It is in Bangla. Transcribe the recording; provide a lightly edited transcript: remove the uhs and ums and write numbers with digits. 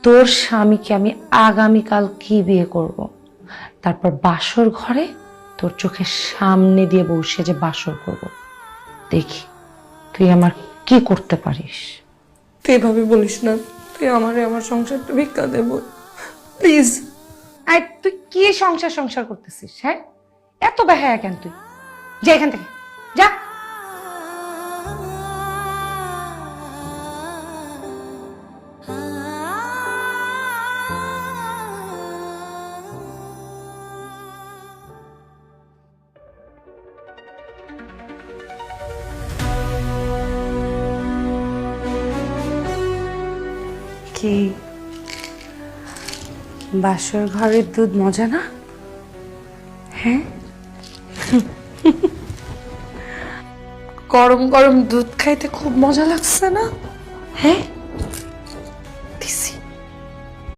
তোর স্বামীকে আমি আগামীকাল কি বিয়ে করব, তারপর বাসর ঘরে তোর চোখের সামনে দিয়ে বসে যে বাসর করব, দেখি তুই আমার কি করতে পারিস। তুই এভাবে বলিস না, তুই আমারে আমার সংসারটা ভিক্ষা দেব প্লিজ। আই তুই কি সংসার সংসার করতেছিস? হ্যাঁ, এত বেহায়া কেন তুই? যা এখান থেকে, যা। কি বাসর ঘরের দুধ মজা না? হ্যাঁ, গরম গরম দুধ খাইতে খুব মজা লাগছে না? হ্যাঁ